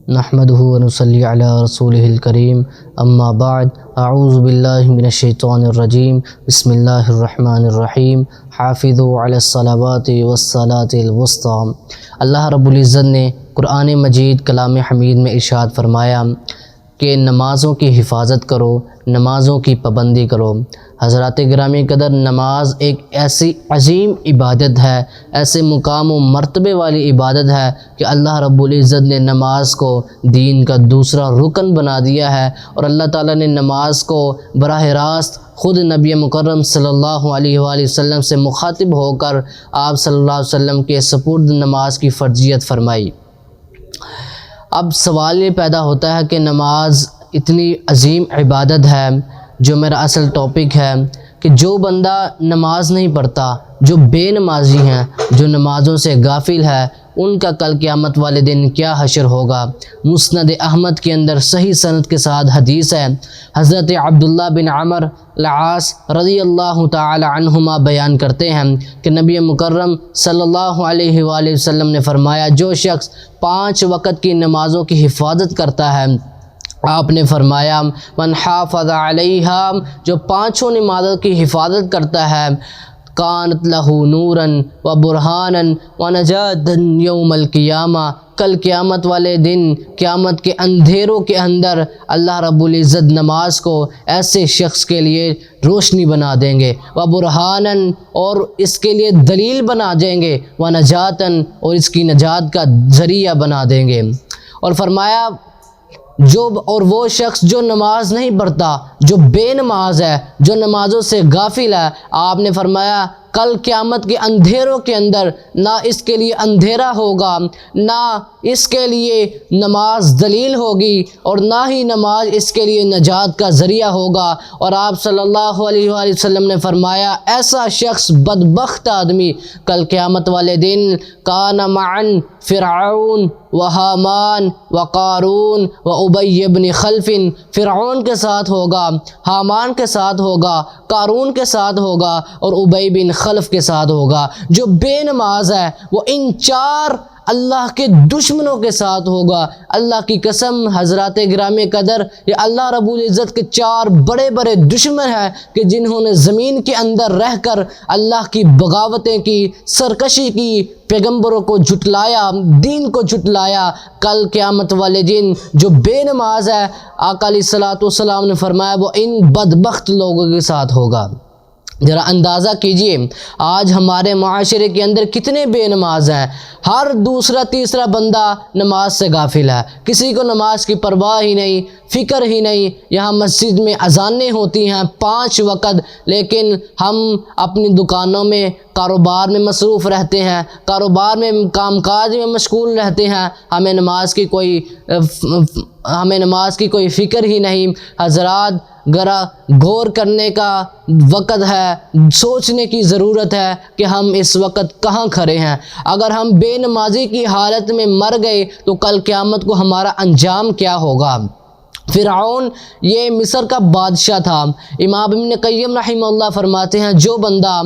نحمدہ ونصلی علی رسولہ الکریم اما بعد اعوذ باللہ من الشیطان الرجیم بسم اللہ الرحمن الرحیم حافظوا علی الصلوات والصلاة الوسطی۔ اللہ رب العزت نے قرآن مجید کلام حمید میں ارشاد فرمایا کہ نمازوں کی حفاظت کرو، نمازوں کی پابندی کرو۔ حضرات گرامی قدر، نماز ایک ایسی عظیم عبادت ہے، ایسے مقام و مرتبے والی عبادت ہے کہ اللہ رب العزت نے نماز کو دین کا دوسرا رکن بنا دیا ہے، اور اللہ تعالیٰ نے نماز کو براہ راست خود نبی مکرم صلی اللہ علیہ وآلہ وسلم سے مخاطب ہو کر آپ صلی اللہ علیہ وسلم کے سپرد نماز کی فرضیت فرمائی۔ اب سوال یہ پیدا ہوتا ہے کہ نماز اتنی عظیم عبادت ہے، جو میرا اصل ٹاپک ہے، کہ جو بندہ نماز نہیں پڑھتا، جو بے نمازی ہیں، جو نمازوں سے غافل ہے، ان کا کل قیامت والے دن کیا حشر ہوگا۔ مسند احمد کے اندر صحیح سند کے ساتھ حدیث ہے، حضرت عبداللہ بن عمرو العاص رضی اللہ تعالی عنہما بیان کرتے ہیں کہ نبی مکرم صلی اللہ علیہ وآلہ وسلم نے فرمایا، جو شخص 5 وقت کی نمازوں کی حفاظت کرتا ہے، آپ نے فرمایا من حافظ علیہا، جو 5 نمازوں کی حفاظت کرتا ہے، کانت لہ نورا و برہانا و نجاتا یوم القیامہ، کل قیامت والے دن قیامت کے اندھیروں کے اندر اللہ رب العزت نماز کو ایسے شخص کے لیے روشنی بنا دیں گے، و برہانا، اور اس کے لیے دلیل بنا دیں گے، و نجاتا، اور اس کی نجات کا ذریعہ بنا دیں گے۔ اور فرمایا اور وہ شخص جو نماز نہیں پڑھتا، جو بے نماز ہے، جو نمازوں سے غافل ہے، آپ نے فرمایا کل قیامت کے اندھیروں کے اندر نہ اس کے لیے اندھیرا ہوگا، نہ اس کے لیے نماز دلیل ہوگی، اور نہ ہی نماز اس کے لیے نجات کا ذریعہ ہوگا۔ اور آپ صلی اللہ علیہ وآلہ وسلم نے فرمایا ایسا شخص بدبخت آدمی کل قیامت والے دن کان معن فرعون و حامان و قارون و ابی بن خلف، فرعون کے ساتھ ہوگا، حامان کے ساتھ ہوگا، قارون کے ساتھ ہوگا، اور ابی بن خلف کے ساتھ ہوگا۔ جو بے نماز ہے وہ ان 4 اللہ کے دشمنوں کے ساتھ ہوگا۔ اللہ کی قسم حضرات گرامی قدر، یہ اللہ رب العزت کے 4 بڑے بڑے دشمن ہیں کہ جنہوں نے زمین کے اندر رہ کر اللہ کی بغاوتیں کی، سرکشی کی، پیغمبروں کو جھٹلایا، دین کو جھٹلایا۔ کل قیامت والے دن جو بے نماز ہے، آقا علیہ الصلوۃ والسلام نے فرمایا وہ ان بدبخت لوگوں کے ساتھ ہوگا۔ ذرا اندازہ کیجئے آج ہمارے معاشرے کے اندر کتنے بے نماز ہیں۔ ہر دوسرا تیسرا بندہ نماز سے غافل ہے، کسی کو نماز کی پرواہ ہی نہیں، فکر ہی نہیں۔ یہاں مسجد میں اذانیں ہوتی ہیں 5 وقت، لیکن ہم اپنی دکانوں میں، کاروبار میں مصروف رہتے ہیں، کاروبار میں کام کاج میں مشغول رہتے ہیں، ہمیں نماز کی کوئی فکر ہی نہیں۔ حضرات غور کرنے کا وقت ہے، سوچنے کی ضرورت ہے کہ ہم اس وقت کہاں کھڑے ہیں۔ اگر ہم بے نمازی کی حالت میں مر گئے تو کل قیامت کو ہمارا انجام کیا ہوگا۔ فرعون یہ مصر کا بادشاہ تھا۔ امام ابن قیم رحمہ اللہ فرماتے ہیں جو بندہ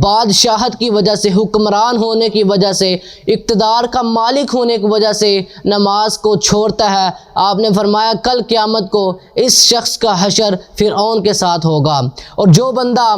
بادشاہت کی وجہ سے، حکمران ہونے کی وجہ سے، اقتدار کا مالک ہونے کی وجہ سے نماز کو چھوڑتا ہے، آپ نے فرمایا کل قیامت کو اس شخص کا حشر فرعون کے ساتھ ہوگا۔ اور جو بندہ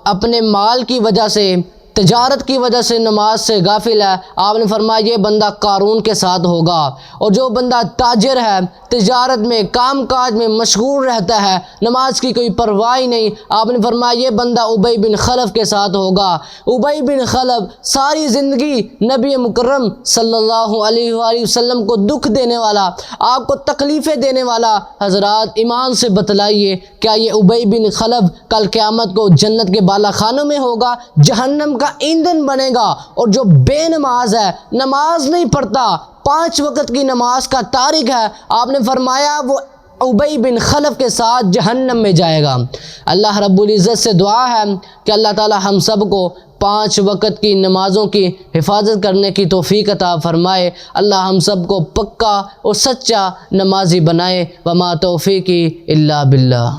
اپنے مال کی وجہ سے، تجارت کی وجہ سے نماز سے غافل ہے، آپ نے فرمایا یہ بندہ قارون کے ساتھ ہوگا۔ اور جو بندہ تاجر ہے، تجارت میں، کام کاج میں مشغول رہتا ہے، نماز کی کوئی پرواہ نہیں، آپ نے فرمایا یہ بندہ ابی بن خلف کے ساتھ ہوگا۔ ابی بن خلف ساری زندگی نبی مکرم صلی اللہ علیہ وآلہ وسلم کو دکھ دینے والا، آپ کو تکلیفیں دینے والا۔ حضرات ایمان سے بتلائیے کیا یہ ابی بن خلف کل قیامت کو جنت کے بالا خانوں میں ہوگا، جہنم کا ایندھن بنے گا؟ اور جو بے نماز ہے، نماز نہیں پڑھتا، 5 وقت کی نماز کا تارک ہے، آپ نے فرمایا وہ ابی بن خلف کے ساتھ جہنم میں جائے گا۔ اللہ رب العزت سے دعا ہے کہ اللہ تعالی ہم سب کو 5 وقت کی نمازوں کی حفاظت کرنے کی توفیق عطا فرمائے۔ اللہ ہم سب کو پکا اور سچا نمازی بنائے۔ وما توفیقی الا باللہ۔